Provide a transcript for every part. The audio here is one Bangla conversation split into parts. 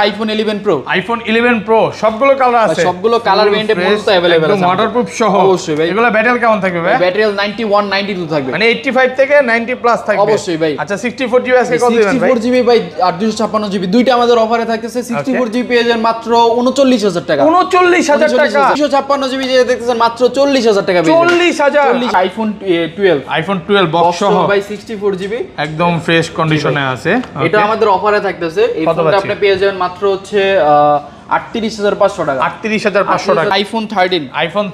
আইফোন 11 প্রো সবগুলো কালার আছে, সবগুলো কালার ভেরিয়েন্টে মূলত अवेलेबल আছে, ওয়াটারপ্রুফ সহ। অবশ্যই ভাই। এগুলো ব্যাটারি কেমন থাকবে ভাই? ব্যাটারি 91 92 থাকবে, মানে 85 থেকে 90 প্লাস থাকবে অবশ্যই ভাই। আচ্ছা 64 জিবি আজকে কত দিবেন ভাই? 64 জিবি ভাই আর 256 জিবি দুইটা আমাদের অফারে থাকতেছে। 64 জিবি পেয়ে যাবেন মাত্র 39000 টাকা। 39000 টাকা। 256 জিবি যে দেখতেছেন মাত্র 40000 টাকা পেয়ে যাবেন। 40000 আইফোন 12 বক্স সহ ভাই 64 জিবি একদম ফ্রেশ কন্ডিশনে আছে। এটা আমাদের অফারে থাকতেছে। এই ফোনটা আপনি পেয়ে যাবেন মাত্র হচ্ছে 38500 টাকা। 38500 টাকা। আইফোন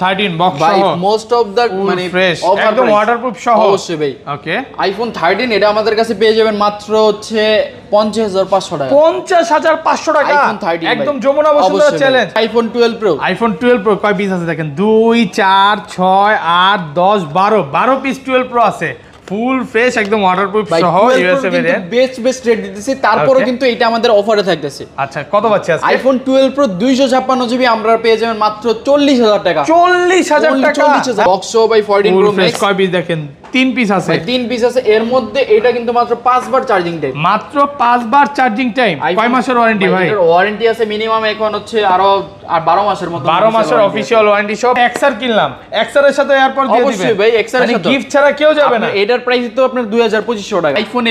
13 বক্স ভাই সহ মোস্ট অফ দ্য মানে ফ্রেশ একদম ওয়াটারপ্রুফ সহ, অবশ্যই ভাই। ওকে আইফোন 13 এটা আমাদের কাছে পেয়ে যাবেন মাত্র হচ্ছে 50500 টাকা। 50500 টাকা আইফোন 13 একদম Jamuna Bashundhara challenge. IPhone 12 pro কয় পিস আছে দেখেন, 2 4 6 8 10 12 পিস 12 প্রো আছে, ফুল ফ্রেশ একদম ওয়াটারপ্রুফ সহ ইউএসএ ভেরিয়েন্ট। বেস্ট রেট দিতেছি, তারপরে কিন্তু এটা আমাদের অফারে থাকতেছে। আচ্ছা কত পাচ্ছি আজকে? আইফোন 12 প্রো 256 জিবি আমরা পেয়ে যাবেন মাত্র 40000 টাকা। 40000 টাকা বক্স সহ ভাই 14 প্রো ম্যাক্স। কয় পিস দেখেন, 3 পিস আছে, 3 পিস আছে। এর মধ্যে এটা কিন্তু মাত্র 5 বার চার্জিং টাইম, মাত্র 5 বার চার্জিং টাইম। কয় মাসের ওয়ারেন্টি ভাই? এর ওয়ারেন্টি আছে মিনিমাম এখন হচ্ছে আরো 12 মাসের মতো। 12 মাসের অফিশিয়াল ওয়ারেন্টি সব। এক্সআর কিনলাম, এক্সআর এর সাথে এয়ারপড দিয়ে দিবেন অবশ্যই ভাই, এক্সআর এর সাথে গিফট ছাড়া কেউ যাবে না। এটার প্রাইস তো আপনার 2500 টাকা। আইফোন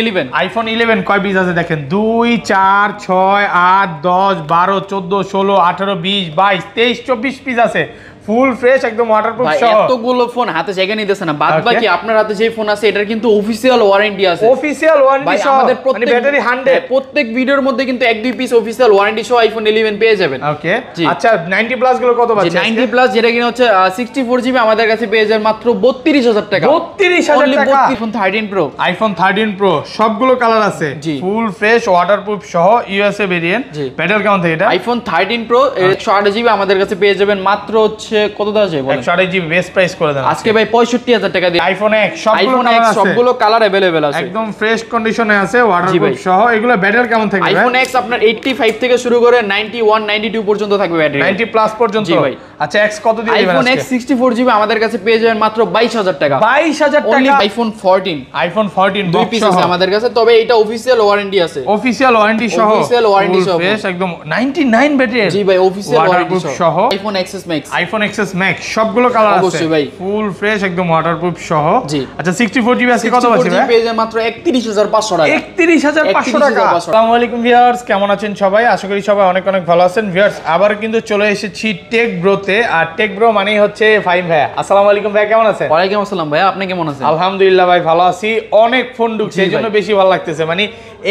11 কয় পিস আছে দেখেন, 2 4 6 8 10 12 14 16 18 20 22 23 24 পিস আছে, ফুল ফ্রেশ একদম ওয়াটারপ্রুফ সহ। এতগুলো ফোন হাতে জায়গা নিতেছে না, বাদ বাকি আপনার হাতে যে ফোন আছে এটার কিন্তু অফিশিয়াল ওয়ারেন্টি আছে। অফিশিয়াল ওয়ারেন্টি সহ আমাদের মানে ব্যাটারি 100 প্রত্যেক ভিডিওর মধ্যে কিন্তু 1-2 পিস অফিশিয়াল ওয়ারেন্টি সহ আইফোন 11 পেয়ে যাবেন। ওকে আচ্ছা 90 প্লাস গুলো কত পাচ্ছেন? 90 প্লাস যেটা কিনা হচ্ছে 64 জিবি আমাদের কাছে পেয়ে যাবেন মাত্র 32000 টাকা। 32000 টাকা। আইফোন 13 প্রো সবগুলো কালার আছে, ফুল ফ্রেশ ওয়াটারপ্রুফ সহ ইউএসএ ভেরিয়েন্ট। ব্যাটারি কেমন থাকে এটা? আইফোন 13 প্রো 128 জিবি আমাদের কাছে পেয়ে যাবেন মাত্র হচ্ছে কত দাম আছে? 128 জিবি বেস্ট প্রাইস করে দেন আজকে ভাই 65000 টাকা দিয়ে। আইফোন X সবগুলো কালার अवेलेबल আছে, একদম ফ্রেশ কন্ডিশনে আছে, ওয়াটারপ্রুফ সহ। এগুলো ব্যাটারি কেমন থাকবে? আইফোন X আপনার 85 থেকে শুরু করে 91 92 পর্যন্ত থাকবে ব্যাটারি, 90 প্লাস পর্যন্ত। জি ভাই। আচ্ছা X কত দিয়ে দিবেন আইফোন আজকে? X 64 জিবি আমাদের কাছে পেয়ে যাবেন মাত্র 22000 টাকা। 22000 টাকা। আইফোন 14 দুই পিস আছে আমাদের কাছে, তবে এটা অফিশিয়াল ওয়ারেন্টি আছে, অফিশিয়াল ওয়ারেন্টি সহ, অফিশিয়াল ওয়ারেন্টি সহ ফ্রেশ একদম 99 ব্যাটারি। জি ভাই, অফিশিয়াল ওয়ারেন্টি সহ। আইফোন XS Max সবগুলো কালার আছে, অবশ্যই ভাই, ফুল ফ্রেশ একদম ওয়াটারপ্রুফ সহ। জি আচ্ছা 64 জিবি আজকে কত পাচ্ছি ভাই? পেয়ে যাবেন মাত্র 31500 টাকা। 31500 টাকা। আসসালামু আলাইকুম ভিউয়ার্স, কেমন আছেন সবাই? আশা করি সবাই অনেক অনেক ভালো আছেন। ভিউয়ার্স আবার কিন্তু চলে এসেছি টেক ব্রোতে, আর টেক ব্রো মানেই হচ্ছে ফাহিম ভাই। আসসালামু আলাইকুম ভাই, কেমন আছেন? ওয়ালাইকুম আসসালাম ভাই, আপনি কেমন আছেন? আলহামদুলিল্লাহ ভাই ভালো আছি। অনেক ফোন ঢুকছে, এইজন্য বেশি ভালো লাগতেছে। মানে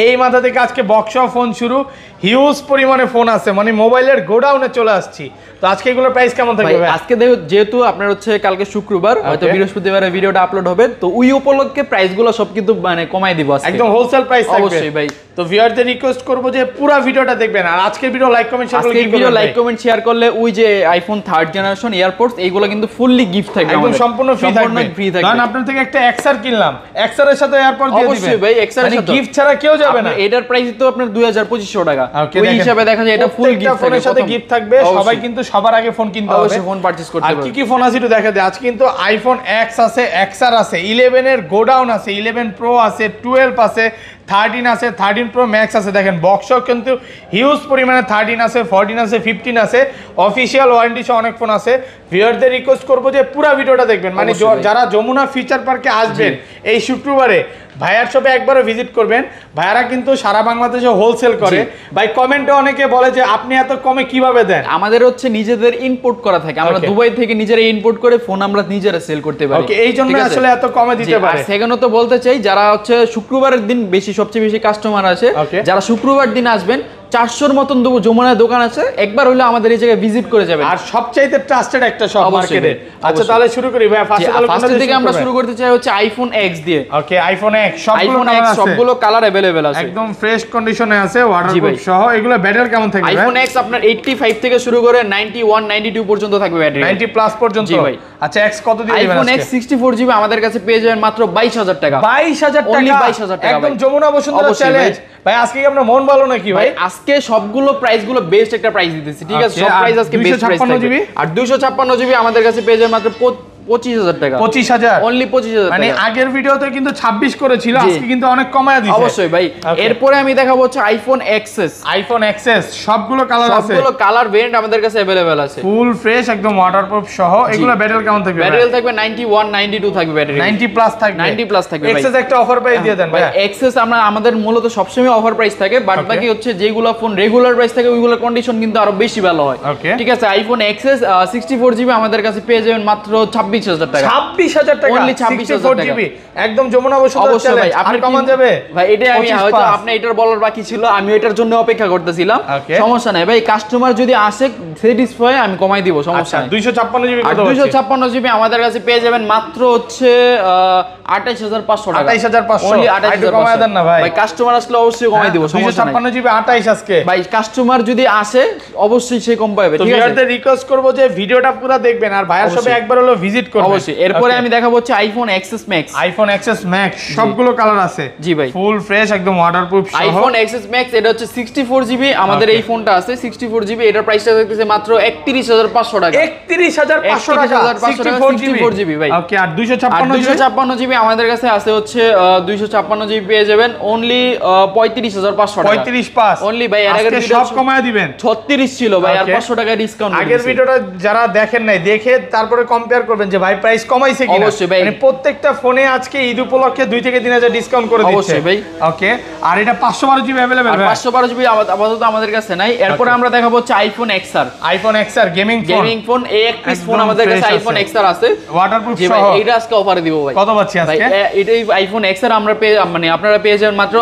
এই মাথা থেকে আজকে বক্স অফ ফোন শুরু, হিউজ পরিমাণে ফোন আছে, মানে মোবাইলের গোডাউনে চলে আসছি। তো আজকে এগুলোর প্রাইস কেমন থাকবে ভাই? আজকে দেখো যেহেতু আপনার হচ্ছে কালকে শুক্রবার, হয়তো বৃহস্পতিবারে ভিডিওটা আপলোড হবে, তো ওই উপলক্ষে প্রাইসগুলো সব কিন্তু মানে কমাই দিব আজকে, একদম হোলসেল প্রাইস থাকবে। অবশ্যই ভাই। তো ভিউয়ারদের রিকোয়েস্ট করব যে পুরো ভিডিওটা দেখবেন, আর আজকের ভিডিও লাইক কমেন্ট শেয়ার করলে, আজকের ভিডিও লাইক কমেন্ট শেয়ার করলে ওই যে আইফোন 3rd জেনারেশন এয়ারপডস এইগুলো কিন্তু ফুললি গিফট থাকবে, একদম সম্পূর্ণ ফ্রি থাকবে। কারণ আপনার থেকে একটা এক্সআর কিনলাম, এক্সআর এর সাথে এয়ারপড দিয়ে দিবেন। অবশ্যই ভাই, এক্সআর এর সাথে গিফট ছাড়া কেউ যাবে না। এটার প্রাইস তো আপনার 2500 টাকা। ওই হিসাবে দেখা যায় এটা ফুল গিফট, ফোনের সাথে গিফট থাকবে। সবাই কিন্তু সবার আগে ফোন কিনতে হবে, অবশ্যই ফোন পারচেজ করতে হবে। আর কি কি ফোন আছে একটু দেখা দেয়। আজকে কিন্তু আইফোন X আছে, এক্সআর আছে, 11 এর গোডাউন আছে, 11 প্রো আছে, 12 আছে, 13 আছে, 13 প্রো ম্যাক্স আছে। দেখেন বক্সও কিন্তু হিউজ পরিমাণে 13 আছে, 14 আছে, 15 আছে, অফিশিয়াল ওয়ারেন্টি সহ অনেক ফোন আছে। ভিউয়ারদের রিকোয়েস্ট করবো যে পুরো ভিডিওটা দেখবেন। মানে যারা যমুনা ফিচার পার্কে আসবেন এই শুক্রবারে, ভাইয়ার শপে একবারও ভিজিট করবেন। ভাইয়ারা কিন্তু সারা বাংলাদেশে হোলসেল করে। ভাই কমেন্টে অনেকে বলে যে আপনি এত কমে কিভাবে দেন? আমাদের হচ্ছে নিজেদের ইম্পোর্ট করা থাকে, আমরা দুবাই থেকে নিজেরা ইম্পোর্ট করে ফোন আমরা নিজেরা সেল করতে পারি। ওকে, এই জন্য আসলে এত কমে দিতে পারে। আর সেখানে তো বলতে চাই, যারা হচ্ছে শুক্রবারের দিন সবচেয়ে বেশি কাস্টমার আছে, যারা শুক্রবার দিন আসবেন, 400-র মতন যমুনায় দোকান আছে, একবার হইলে আমাদের এই জায়গায় ভিজিট করে যাবেন। আর সবচাইতে ট্রাস্টেড একটা শপ মার্কেটে। আচ্ছা তাহলে শুরু করি ভাই। ফার্স্ট থেকে আমরা শুরু করতে চাই হচ্ছে আইফোন X দিয়ে। ওকে, আইফোন X সবগুলো কালার अवेलेबल আছে, একদম ফ্রেশ কন্ডিশনে আছে, ওয়াটারপ্রুফ সহ। এগুলো ব্যাটারি কেমন থাকবে? আইফোন X আপনার 85 থেকে শুরু করে 91 92 পর্যন্ত থাকবে ব্যাটারি, 90 প্লাস পর্যন্ত। জি ভাই। আচ্ছা X কত দিয়ে দিবেন? আইফোন X 64 জিবি আমাদের কাছে পেয়ে যাবেন মাত্র 22000 টাকা। 22000 টাকা, 22000 টাকা, একদম যমুনা বসুন্ধরা চ্যালেঞ্জ। ভাই আজকে কি আপনার মন ভালো নাকি ভাই? আজকে সবগুলো প্রাইসগুলো বেস্ট একটা প্রাইস দিতেছি, ঠিক আছে? সব প্রাইস আজকে বেস্ট প্রাইস থাকবে। আর 256 জিবি আমাদের কাছে পেয়ে যাবেন মাত্র 25,000 টাকা। 25,000 অনলি 25,000 টাকা। মানে আগের ভিডিওতে কিন্তু 26 করেছিল, আজকে কিন্তু অনেক কমায় দিয়েছে। অবশ্যই ভাই। এরপরে আমি দেখাবো হচ্ছে আইফোন এক্সএস। আইফোন এক্সএস সবগুলো কালার আছে, সবগুলো কালার ভেরিয়েন্ট আমাদের কাছে अवेलेबल আছে, ফুল ফ্রেশ একদম ওয়াটারপ্রুফ সহ। এগুলো ব্যাটারি কেমন থাকবে? ব্যাটারি থাকবে 91 92 থাকবে ব্যাটারি, 90 প্লাস থাকবে, 90 প্লাস থাকবে ভাই। এক্সএস একটা অফার প্রাইস দিয়ে দেন ভাই। এক্সএস আমাদের মূলত সবসময় অফার প্রাইস থাকে, বাট বাকি হচ্ছে যেগুলো ফোন রেগুলার প্রাইস থাকে ওইগুলোর কন্ডিশন কিন্তু আরো বেশি ভালো হয়। ঠিক আছে, আইফোন এক্সএস 64 জিবি আমাদের কাছে পেয়ে যাবেন মাত্র 26,000 টাকা। 26,000 টাকা অনলি 26,000 টাকা একদম যমুনা বসুন্ধরা। অবশ্যই ভাই, আপনি কমান যাবে ভাই। এটা আমি হয়তো আপনি এটার বলার বাকি ছিল, আমি এটার জন্য অপেক্ষা করতেছিলাম। সমস্যা নাই ভাই, কাস্টমার যদি আসে স্যাটিসফাই আমি কমাই দিব, সমস্যা নাই। 256 জিবি কত? 256 জিবি আমাদের কাছে পেয়ে যাবেন মাত্র হচ্ছে 28,500 টাকা। 28,500 অনলি একটু কমায় দেন না ভাই। ভাই কাস্টমার আসলে অবশ্যই কমাই দিব, সমস্যা নাই। 256 জিবি 28 আজকে ভাই কাস্টমার যদি আসে অবশ্যই সে কম পাবে, তো ঠিক আছে? ভিউয়ারদের রিকোয়েস্ট করব যে ভিডিওটা পুরো দেখবেন আর ভাইয়ের শপে একবার হলো ভিজিট করবেন অবশ্যই। এরপরে আমি দেখাবো হচ্ছে iPhone XS max. IPhone XS max সবগুলো কালার আছে। জি ভাই, ফুল ফ্রেশ একদম ওয়াটারপ্রুফ সহ আইফোন এক্সএস ম্যাক্স। এটা হচ্ছে 64 জিবি আমাদের এই ফোনটা আছে 64 জিবি। এটার প্রাইসটা থাকতেছে মাত্র 31,500 টাকা। 31,500 টাকা 64 জিবি ভাই। ওকে, আর 256 জিবি আমাদের কাছে আছে হচ্ছে 256 জিবি পেয়ে যাবেন অনলি 35,500 টাকা। 35,500 অনলি ভাই। এর আগের সব কমায় দিবেন। 36 ছিল ভাই, আর 500 টাকা ডিসকাউন্ট। আগের ভিডিওটা যারা দেখেন নাই দেখে তারপরে কম্পেয়ার করবেন যে ভাই প্রাইস কমাইছে কিনা। অবশ্যই ভাই, মানে প্রত্যেকটা ফোনে আজকে ঈদ উপলক্ষে 2 থেকে 3,000 ডিসকাউন্ট করে দিচ্ছে। অবশ্যই ভাই। ওকে, আর এটা 512 জিবি अवेलेबल ভাই। 512 জিবি আপাতত আমাদের কাছে নাই। এরপর আমরা দেখাবো হচ্ছে iPhone XR. IPhone XR gaming phone, এই এক পিস ফোন আমাদের কাছে আইফোন এক্সআর আছে, ওয়াটারপ্রুফ জি সহ। ভাই, এইটা আজকে অফারে দিব ভাই। কত পাচ্ছি আজকে? ভাই এটাই আইফোন এক্সআর আমরা আপনারা পেয়ে যাবেন মাত্র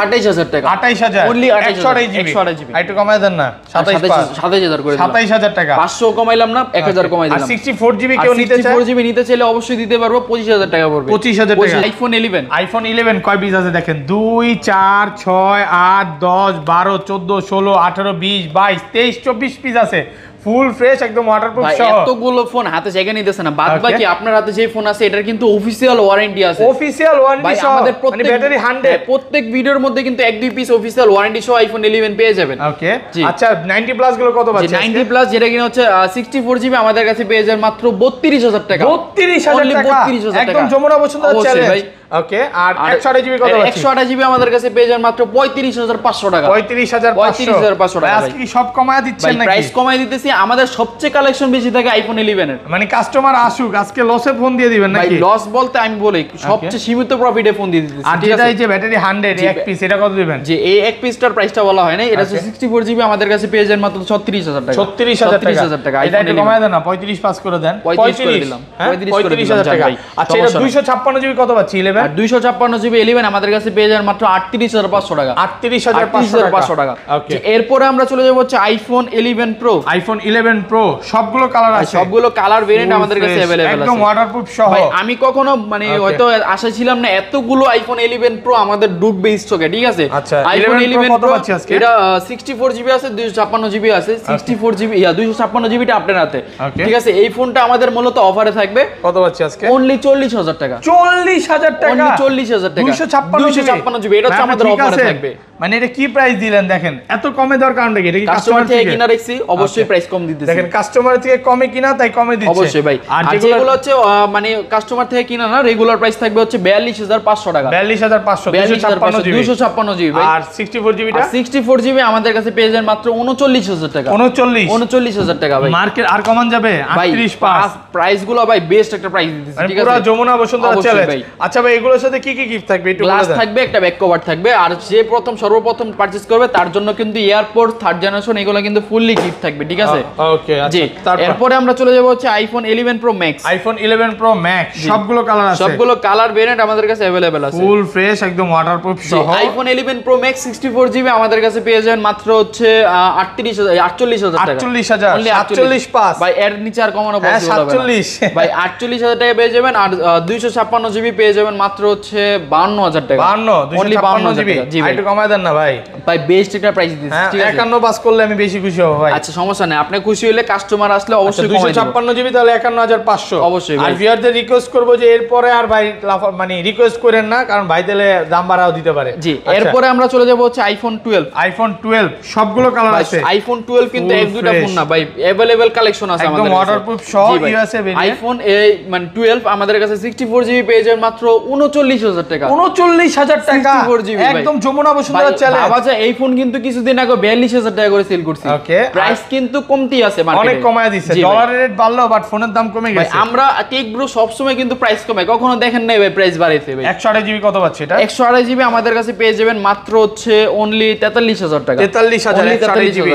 28,000 টাকা। 28,000 অনলি 128 জিবি। একটু কমায় দেন না, 27,000 করে দিলাম। 27,000 টাকা। 500 কমাইলাম না, 1,000 কমাই দিলাম। আর 64 জিবি কেউ নিতে চায়? 64 জিবি নিতে চাইলে অবশ্যই দিতে পারবো, 25,000 টাকা পড়বে। 25,000 টাকা। আইফোন 11। আইফোন 11 কয় পিস আছে দেখেন? 2 4 6 8 10 12 14 16 18 20 22 23 24 পিস আছে। ফুল ফ্রেশ একদম ওয়াটারপ্রুফ ভাই সহ। এতগুলো ফোন হাতে জায়গা নিতেছে না, বাদ বাকি আপনার হাতে যে ফোন আছে এটার কিন্তু অফিশিয়াল ওয়ারেন্টি আছে। অফিশিয়াল ওয়ারেন্টি ভাই সহ, আমাদের মানে ব্যাটারি 100। প্রত্যেক ভিডিওর মধ্যে কিন্তু 1-2 পিস অফিশিয়াল ওয়ারেন্টি সহ আইফোন 11 পেয়ে যাবেন। ওকে, আচ্ছা 90 প্লাস গুলো কত পাচ্ছেন? 90 প্লাস যেটা কিনা হচ্ছে 64 জিবি আমাদের কাছে পেয়ে যাবেন মাত্র 32,000 টাকা। 32,000 টাকা, 32,000 একদম যমুনা বসুন্ধরা চ্যালেঞ্জ ভাই। ওকে, আর 128 জিবি কত পাচ্ছেন? 128 জিবি আমাদের কাছে পেয়ে যাবেন মাত্র 35,500 টাকা। 35,500 টাকা। আজকে কি সব কমায় দিচ্ছেন নাকি? প্রাইস কমায় দিতেছি। আমাদের সবচেয়ে কালেকশন বেশি থাকে আইফোন 11 এর। মানে কাস্টমার আসুক আজকে লসে ফোন দিয়ে দিবেন ভাই নাকি? লস বলতে আমি বলি সবচেয়ে সীমিত প্রফিটে ফোন দিয়ে দিতেছি। আর যেটা এই যে ব্যাটারি 100 এক পিস, এটা কত দিবেন? যে এই এক পিসটার প্রাইসটা বলা হয় না, এটা হচ্ছে 64 জিবি আমাদের কাছে পেয়ে যাবেন মাত্র 36,000 টাকা। 36,000 টাকা। এটা একটু কমায় দেন না, 35 পাস করে দেন। 35 করে দিলাম। 35,000 টাকা। আচ্ছা এটা 256 জিবি কত পাচ্ছি 11? আর 256 জিবি 11 আমাদের কাছে পেয়ে যাবেন মাত্র 38,500 টাকা। 38,500 টাকা। ওকে, এরপরে আমরা চলে যাব হচ্ছে আইফোন 11 প্রো। আইফোন 11 প্রো সবগুলো কালার আছে, সবগুলো কালার ভেরিয়েন্ট আমাদের কাছে अवेलेबल আছে, একদম ওয়াটারপ্রুফ সহ। ভাই আমি কখনো মানে হয়তো আশা ছিলাম না এতগুলো আইফোন 11 প্রো আমাদের ঢুকবে স্টকে, ঠিক আছে? আচ্ছা আইফোন 11 কত প্রো পাচ্ছি আজকে? এটা 64 জিবি আছে, 256 জিবি আছে। 64 জিবি 256 জিবিটা আপনার হাতে, ঠিক আছে? এই ফোনটা আমাদের মূলত অফারে থাকবে। কত পাচ্ছি আজকে? অনলি 40,000 টাকা। 40,000 টাকা। অনলি 40,000 টাকা। 256 জিবি এটা হচ্ছে আমাদের অফারে থাকবে। মানে এটা কি প্রাইস দিলেন দেখেন? এত কমে দেওয়ার কারণটা কি? এটা কি কাস্টমার থেকে কিনা রাখছি, অবশ্যই প্রাইস কম দিতেছি। দেখেন কাস্টমার থেকে কমে কিনা তাই কমে দিচ্ছে অবশ্যই ভাই। আর যেগুলো হচ্ছে মানে কাস্টমার থেকে কিনা না, রেগুলার প্রাইস থাকবে হচ্ছে 42,500 টাকা। 42,500 256 জিবি ভাই। আর 64 জিবিটা? 64 জিবি আমাদের কাছে পেয়ে যাবেন মাত্র 39,000 টাকা। 39,000 টাকা ভাই। মার্কেট আর কমান যাবে 38,500। প্রাইস গুলো ভাই বেস্ট একটা প্রাইস দিতেছি, ঠিক আছে? পুরো যমুনা বসুন্ধরা চ্যালেঞ্জ। আচ্ছা ভাই এগুলোর সাথে কি কি গিফট থাকবে একটু বলে দেন। গ্লাস থাকবে, একটা ব্যাক কভার থাকবে, আর যে সর্বপ্রথম পারচেজ করবে তার জন্য কিন্তু এয়ারপোর্ট 3rd জেনারেশন এগুলো কিন্তু ফুললি গিফট থাকবে, ঠিক আছে? ওকে, জি। এরপরে আমরা চলে যাব হচ্ছে iPhone 11 pro max. IPhone 11 pro max সবগুলো কালার আছে, সবগুলো কালার ভেরিয়েন্ট আমাদের কাছে अवेलेबल আছে, ফুল ফ্রেশ একদম ওয়াটারপ্রুফ সহ। আইফোন 11 প্রো ম্যাক্স 64 জিবি আমাদের কাছে পেয়ে যাবেন মাত্র হচ্ছে 48,000 টাকা। 48,000 ভাই এর নিচে আর কমানো পসিবল হবে না 47 ভাই। 48,000 টাকা পেয়ে যাবেন। আর 256 জিবি পেয়ে যাবেন মাত্র হচ্ছে 52,000 টাকা। 52 256 জিবি। জি ভাই। একটু কমায় দেন দেন না ভাই। ভাই বেস্ট একটা প্রাইস দিচ্ছি, ঠিক আছে? 51 পাস করলে আমি বেশি খুশি হব ভাই। আচ্ছা সমস্যা নেই, আপনি খুশি হলে কাস্টমার আসলে অবশ্যই কমাই দেব। 256 জিবি তাহলে 51500 অবশ্যই ভাই। আর ভিউয়ারদের রিকোয়েস্ট করব যে এরপরে আর ভাই মানে রিকোয়েস্ট করেন না, কারণ ভাই দিলে দাম বাড়াও দিতে পারে। জি, এরপরে আমরা চলে যাব হচ্ছে আইফোন 12। আইফোন 12 সবগুলো কালার আছে। আইফোন 12 কিন্তু এক দুইটা ফোন না ভাই, अवेलेबल কালেকশন আছে আমাদের কাছে, একদম ওয়াটারপ্রুফ সহ ইউএসএ ভেরিয়েন্ট। আইফোন মানে 12 আমাদের কাছে 64 জিবি পেয়ে যাবেন মাত্র 39000 টাকা। 39000 টাকা 64 জিবি ভাই, একদম যমুনা বসুন্ধরা চ্যালেঞ্জ। বাবা যা এই ফোন কিন্তু কিছুদিন আগে 42000 টাকা করে সেল করছি। ওকে, প্রাইস কিন্তু কমতি আছে মার্কেটে, অনেক কমায় দিছে। ডলারের রেট বাড়লো বাট ফোনের দাম কমে গেছে। আমরা টেক ব্রো সব সময় কিন্তু প্রাইস কমায়, কখনো দেখেন নাই ভাই প্রাইস বাড়াইছে ভাই। 128 জিবি কত পাচ্ছে এটা? 128 জিবি আমাদের কাছে পেয়ে যাবেন মাত্র হচ্ছে অনলি 43000 টাকা। 43000 128 জিবি।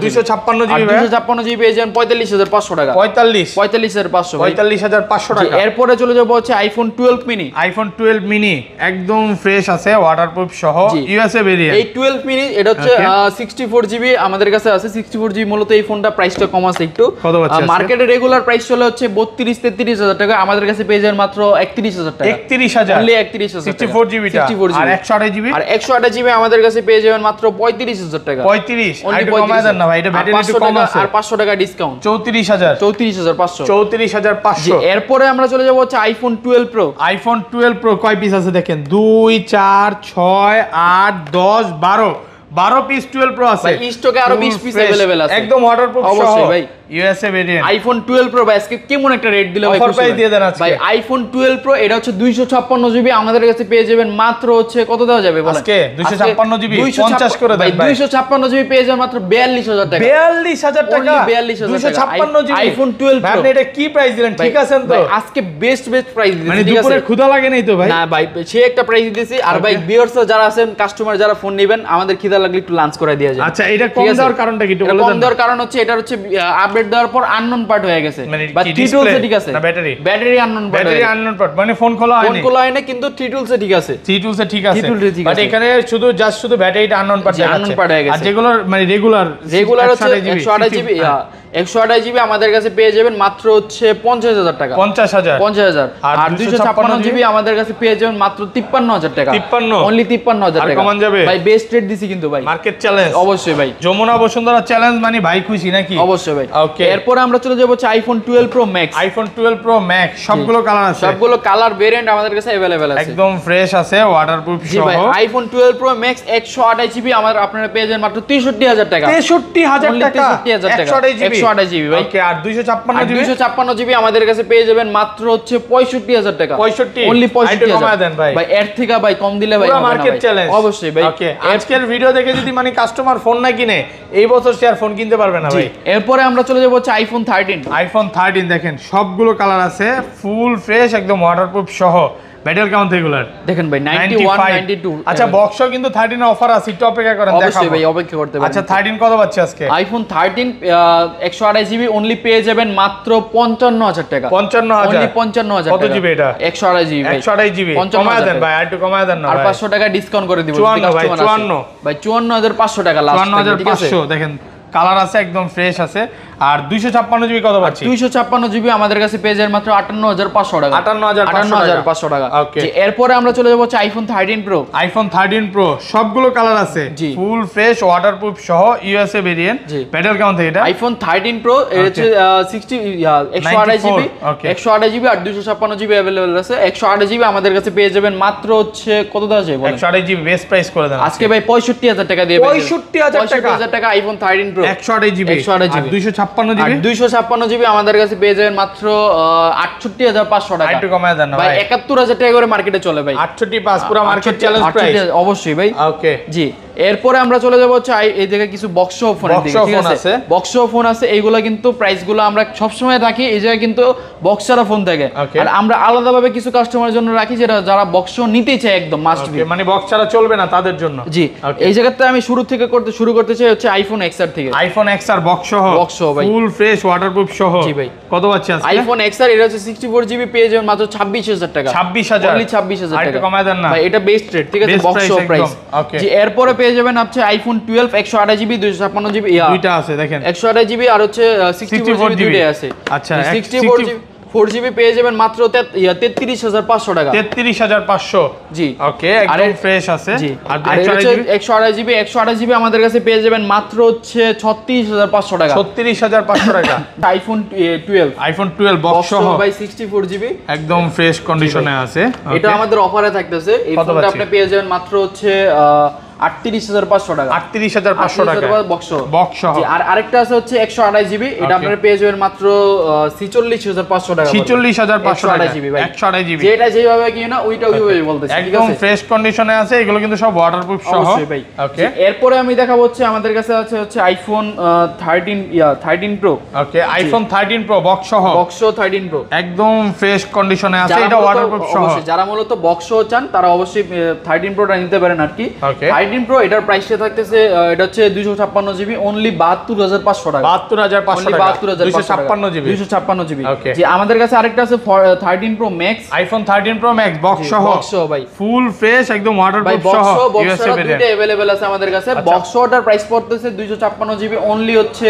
256 জিবি 256 জিবি পেয়ে যাবেন 45500 টাকা। 45500 45500 টাকা। এরপরে চলে যাব হচ্ছে আইফোন 12 মিনি। আইফোন 12 মিনি একদম ফ্রেশ আছে, ওয়াটারপ্রুফ সহ ইউএসএ ভেরিয়েন্ট। এই 12 মিনি এটা হচ্ছে 64 জিবি আমাদের কাছে আছে। 64 জিবি মূলত এই ফোনটা প্রাইসটা কম আছে একটু। মার্কেটে রেগুলার প্রাইস চলে হচ্ছে 32-33000 টাকা, আমাদের কাছে পেয়ে যাবেন মাত্র 31000 টাকা। 31000 অনলি 31000 টাকা। 64 জিবি আর 128 জিবি আর 128 জিবি আমাদের কাছে পেয়ে যাবেন মাত্র 35000 টাকা। 35 আর কমায় দেন না ভাই, এটা ব্যাটারি একটু কম আছে। আর 500 টাকা ডিসকাউন্ট। 34500 34500। এরপরে আমরা চলে যাব হচ্ছে আইফোন 12 প্রো। আইফোন 12 প্রো কয় পিস আছে দেখেন, 2 4 6 8 10 12 পিস 12 প্রো আছে। ভাই স্টকে আরো 20 পিস अवेलेबल আছে, একদম ওয়াটারপ্রুফ সহ অবশ্যই ভাই। ইউএসএ ভেরিয়েন্ট আইফোন 12 প্রো ভাই আজকে কেমন একটা রেট দিলে ভাই, অফার প্রাইস দিয়ে দেন আজকে ভাই। আইফোন 12 প্রো এটা হচ্ছে 256 জিবি আমাদের কাছে পেয়ে যাবেন মাত্র হচ্ছে কত দেওয়া যাবে বলেন আজকে? 256 জিবি 50 করে দেন ভাই। 256 জিবি পেয়ে যাবেন মাত্র 42000 টাকা। 42000 টাকা 42000 টাকা 256 জিবি আইফোন 12 ভাই। প্রো আপনি এটা কি প্রাইস দিলেন? ঠিক আছেন তো? ভাই আজকে বেস্ট প্রাইস দিয়েছি, মানে ঠিক আছে? দুপুরে ক্ষুধা লাগে নাই তো ভাই? না ভাই, সে একটা প্রাইস দিয়েছি। আর ভাই ভিউয়ার্স যারা আছেন, কাস্টমার যারা ফোন নেবেন, আমাদের খিদা লাগলে একটু লাঞ্চ করে দিয়ে যায়। আচ্ছা, এটা কম দেওয়ার কারণটা কি একটু বলে দেন? কম দেওয়ার কারণ হচ্ছে এটা হচ্ছে আপডেট দেওয়ার পর আননোন পার্ট হয়ে গেছে, বা টিটুলসে ঠিক আছে না battery unknown part, battery unknown part মানে ফোন খোলা হয়নি, ফোন খোলা হয় না, কিন্তু টিটুলসে ঠিক আছে, টিটুলসে ঠিক আছে। বাট এখানে শুধু ব্যাটারিটা আননোন পার্ট দেখাচ্ছে। আননোন পার্ট হয়ে গেছে। আর যেগুলো মানে রেগুলার হচ্ছে 128 জিবি 128 জিবি আমাদের কাছে পেয়ে যাবেন মাত্র হচ্ছে 50000 টাকা। 50000 আর 256 জিবি আমাদের কাছে পেয়ে যাবেন মাত্র 53000 টাকা। 53 অনলি 53000 টাকা। কমান যাবে ভাই বেস্ট রেট দিছি কিন্তু ভাই, মার্কেট চ্যালেঞ্জ। অবশ্যই ভাই, যমুনা বসুন্ধরা চ্যালেঞ্জ মানে ভাই খুশি নাকি? অবশ্যই ভাই। ওকে, এরপর আমরা চলে যাব হচ্ছে iPhone 12 pro max. IPhone 12 pro max সবগুলো কালার আছে, সবগুলো কালার ভেরিয়েন্ট আমাদের কাছে अवेलेबल আছে, একদম ফ্রেশ আছে, ওয়াটারপ্রুফ সহ। ভাই আইফোন 12 প্রো ম্যাক্স 128 জিবি আপনারা পেয়ে যাবেন মাত্র 63000 টাকা। 63000 টাকা 128 জিবি ভাই। ওকে, আর 256 জিবি আমাদের কাছে পেয়ে যাবেন মাত্র হচ্ছে 65000 টাকা। 65 অনলি 65 কমায় দেন ভাই। ভাই এর থেকে ভাই কম দিলে ভাই পুরো মার্কেট চ্যালেঞ্জ। অবশ্যই ভাই। ওকে, আজকের ভিডিও দেখে যদি মানে কাস্টমার ফোন না কিনে এই বছর সে আর ফোন কিনতে পারবে না ভাই। এরপরে আমরা চলে যাব হচ্ছে আইফোন 13। আইফোন 13 দেখেন সবগুলো কালার আছে, ফুল ফ্রেশ একদম ওয়াটারপ্রুফ সহ। ব্যাটারি কাউন্ট রেগুলার দেখেন ভাই 91 92। আচ্ছা, বক্সও কিন্তু 13 অফার আছে, একটু অপেক্ষা করেন দেখাবো। অবশ্যই ভাই অপেক্ষা করতে পারেন। আচ্ছা, 13 কত পাচ্ছে আজকে? আইফোন 13 128 জিবি অনলি পেয়ে যাবেন মাত্র 55000 টাকা। 55000 অনলি 55000 কত জিবি এটা? 128 জিবি ভাই। 128 জিবি কমায় দেন ভাই, আর একটু কমায় দেন না আর ভাই। 500 টাকা ডিসকাউন্ট করে দিব। 54 ভাই, 54 ভাই 54500 টাকা লাস্ট, ঠিক আছে? 54500 দেখেন কালার আছে, একদম ফ্রেশ আছে। আর 256 জিবি কত পাচ্ছি? 256 জিবি আমাদের কাছে পেয়ে যাবেন মাত্র 58500 টাকা। 58500 টাকা। ওকে, এরপরে আমরা চলে যাব হচ্ছে আইফোন 13 প্রো। আইফোন 13 প্রো সবগুলো কালার আছে, ফুল ফ্রেশ ওয়াটারপ্রুফ সহ ইউএসএ ভেরিয়েন্ট। ব্যাটারি কাউন্ট থেকে এটা আইফোন 13 প্রো এর হচ্ছে 128 জিবি 128 জিবি আর 256 জিবি अवेलेबल আছে। 128 জিবি আমাদের কাছে পেয়ে যাবেন মাত্র হচ্ছে কত দাম আছে বলেন? 128 জিবি বেস্ট প্রাইস করে দেন আজকে ভাই 65000 টাকা দিয়ে 65000 টাকা iPhone 13 pro 128 GB 256 GB. 256 GB আমাদের কাছে পেয়ে যাবেন মাত্র 68500 টাকা। একটু কমায় দেন না ভাই ভাই, 71000 টাকা করে মার্কেটে চলে ভাই। 685 পুরো মার্কেট চ্যালেঞ্জ প্রাইস। অবশ্যই ভাই। ওকে, জি। এরপরে আমরা চলে যাব হচ্ছে এই জায়গায় কিছু বক্স ফোনের দিকে, ঠিক আছে? বক্স ফোন আছে, এইগুলা কিন্তু প্রাইসগুলো আমরা সব সময় রাখি এই জায়গায় কিন্তু বক্সারা ফোন থাকে। আর আমরা আলাদাভাবে কিছু কাস্টমারের জন্য রাখি যারা বক্স নিতে চায় একদম মাস্ট বি, মানে বক্স ছাড়া চলবে না তাদের জন্য। জি, এই জায়গাতে আমি শুরু করতে চাই হচ্ছে আইফোন XR থেকে। আইফোন XR বক্স সহ ভাই, ফুল ফ্রেশ ওয়াটারপ্রুফ সহ। জি ভাই। কত পাচ্ছি আজকে? আইফোন XR এটা হচ্ছে 64 জিবি পেয়ে যাবেন মাত্র 26000 টাকা। 26000 অনলি 26000 টাকা। একটু কমায় দেন না ভাই, এটা বেস্ট রেট, ঠিক আছে? Box price. জি, এরপরে পেয়ে যাবেন হচ্ছে আইফোন 12 128 জিবি 256 জিবি দুইটা আছে দেখেন, 128 জিবি আর হচ্ছে 64 জিবি দুইটাই আছে। আচ্ছা, 64 জিবি 4GB পেয়ে যাবেন মাত্র 33,500 টাকা। 33,500 জি ওকে, একদম ফ্রেশ আছে। জি আর 128GB আমাদের কাছে পেয়ে যাবেন মাত্র হচ্ছে 36,500 টাকা। 36,500 টাকা। আইফোন 12 বক্স সহ বাই 64GB একদম ফ্রেশ কন্ডিশনে আছে। এটা আমাদের অফারে থাকতেছে। এই ফোনটা আপনি পেয়ে যাবেন মাত্র হচ্ছে 38,500 টাকা। 38,500 টাকা বক্স সহ। আর আরেকটা আছে হচ্ছে 128GB, এটা আপনারা পেয়ে যাবেন মাত্র 46,500 টাকা। 46,500 টাকা 128GB, যেটা যেভাবে কি না ওইটা ওইভাবে বলতেছি, ঠিক একদম আছে? ফ্রেশ কন্ডিশনে আছে। এগুলো কিন্তু সব ওয়াটারপ্রুফ সহ। অবশ্যই ভাই। ওকে, এরপরে আমি দেখাবো হচ্ছে আমাদের কাছে আছে হচ্ছে আইফোন 13 প্রো। ওকে, আইফোন 13 প্রো বক্স সহ 13 প্রো একদম ফ্রেশ কন্ডিশনে আছে। এটা ওয়াটারপ্রুফ সহ। অবশ্যই যারা মূলত বক্স চান তারা অবশ্যই 13 প্রোটা নিতে পারেন আর কি। 13 প্রো এটার প্রাইসটা থাকতেছে এটা হচ্ছে 256GB অনলি 72,500 টাকা। 72,500 টাকা 256GB 256GB। যে আমাদের কাছে আরেকটা আছে 13 pro max, iPhone 13 pro max box সহ ভাই, ফুল ফ্রেশ একদম ওয়াটারপ্রুফ সহ। বক্স দুটো अवेलेबल আছে আমাদের কাছে। বক্সটার প্রাইস পড়তেছে 256GB অনলি হচ্ছে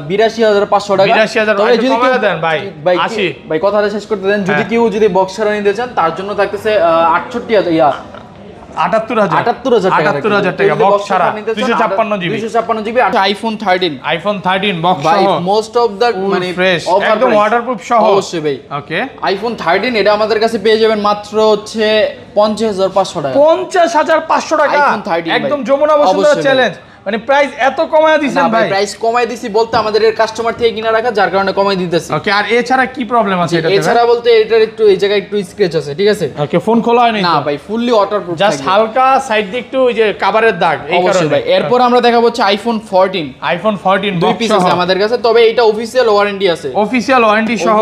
82,500 টাকা। 82,000 কমায় দেন ভাই, 80 ভাই কথাটা শেষ করতে দেন। যদি কেউ বক্স ছাড়া নিতে চান তার জন্য থাকতেছে 78,000 টাকা বক্স ছাড়া 256GB আইফোন 13 বক্স সহ মোস্ট অফ দা মানে ফ্রেশ একদম ওয়াটারপ্রুফ সহ। অবশ্যই ভাই। ওকে, আইফোন 13 এটা আমাদের কাছে পেয়ে যাবেন মাত্র হচ্ছে 50,500 টাকা। 50,500 টাকা আইফোন 13 একদম যমুনা বসুন্ধরা চ্যালেঞ্জ। মানে প্রাইস এত কমায় দিবেন ভাই? প্রাইস কমায় দিছি বলতে আমাদের কাস্টমার থেকে কিনা রাখা, যার কারণে কমায় দিতেছি। ওকে, আর এছাড়া কি প্রবলেম আছে এটাতে? এছাড়া বলতে এটার একটু এই জায়গায় একটু স্ক্র্যাচ আছে, ঠিক আছে? ওকে, ফোন খোলা হয়নি না ভাই, ফুললি ওয়াটারপ্রুফ, জাস্ট হালকা সাইড দিয়ে একটু ওই যে কভারের দাগ, এই কারণে ভাই। এরপর আমরা দেখাবো হচ্ছে আইফোন 14 দুই পিস আছে আমাদের কাছে, তবে এটা অফিশিয়াল ওয়ারেন্টি আছে। অফিশিয়াল ওয়ারেন্টি সহ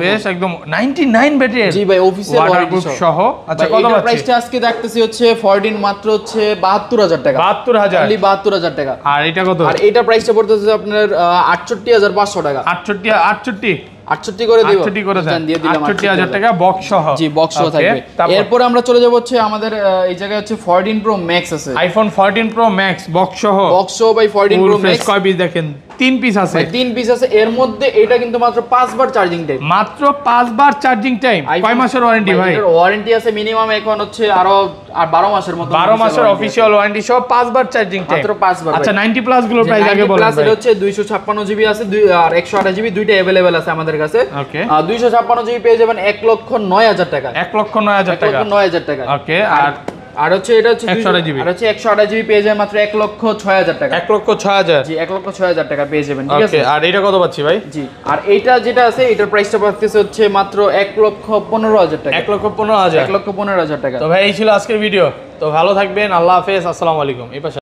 বেশ একদম 99 ব্যাটারি। জি ভাই, অফিশিয়াল ওয়ারেন্টি সহ। আচ্ছা, কত এটার প্রাইসটা আজকে দেখতেছি হচ্ছে 14 মাত্র হচ্ছে 72,000 টাকা। 72,000 অনলি 72,000 টাকা। আর এটা কত? আর এটা প্রাইসটা পড়তেছে আপনার 68,500 টাকা। 68 করে দিব, 68 করে দেন, দিয়ে দিলাম 68,000 টাকা বক্স সহ। জি, বক্স সহ থাকবে। এরপর আমরা চলে যাব হচ্ছে আমাদের এই জায়গায় হচ্ছে 14 প্রো ম্যাক্স আছে। আইফোন 14 প্রো ম্যাক্স বক্স সহ ভাই 14 প্রো ম্যাক্স কয় পিস দেখেন? 3 পিস আছে। 3 পিস আছে। এর মধ্যে এটা কিন্তু মাত্র 5 বার চার্জিং টাইম। মাত্র 5 বার চার্জিং টাইম। কয় মাসের ওয়ারেন্টি ভাই? এর ওয়ারেন্টি আছে মিনিমাম এখন হচ্ছে আরো 12 মাসের মতো। 12 মাসের অফিশিয়াল ওয়ারেন্টি সহ 5 বার চার্জিং টাইম। মাত্র 5 বার। আচ্ছা, 90 প্লাস গুলো প্রাইস আগে বলেন ভাই। এটা হচ্ছে 256GB আছে আর 128GB দুইটা अवेलेबल আছে আমাদের কাছে। ওকে, 256GB পেয়ে যাবেন 1,09,000 টাকা। 1,09,000 টাকা। 1,09,000 টাকা। ওকে, আর হচ্ছে এটা হচ্ছে 128GB। আর হচ্ছে 128GB পেয়ে যাবেন মাত্র 1,06,000 টাকা। 1,06,000। জি, 1,06,000 টাকা পেয়ে যাবেন, ঠিক আছে? ওকে, আর এটা কত পাচ্ছি ভাই? জি, আর এইটা যেটা আছে এটার প্রাইসটা পাচ্ছেন হচ্ছে মাত্র 1,15,000 টাকা। 1,15,000 1,15,000 টাকা। তো ভাই এই ছিল আজকের ভিডিও। তো ভালো থাকবেন, আল্লাহ হাফেজ, আসসালামু আলাইকুম। এই পাশে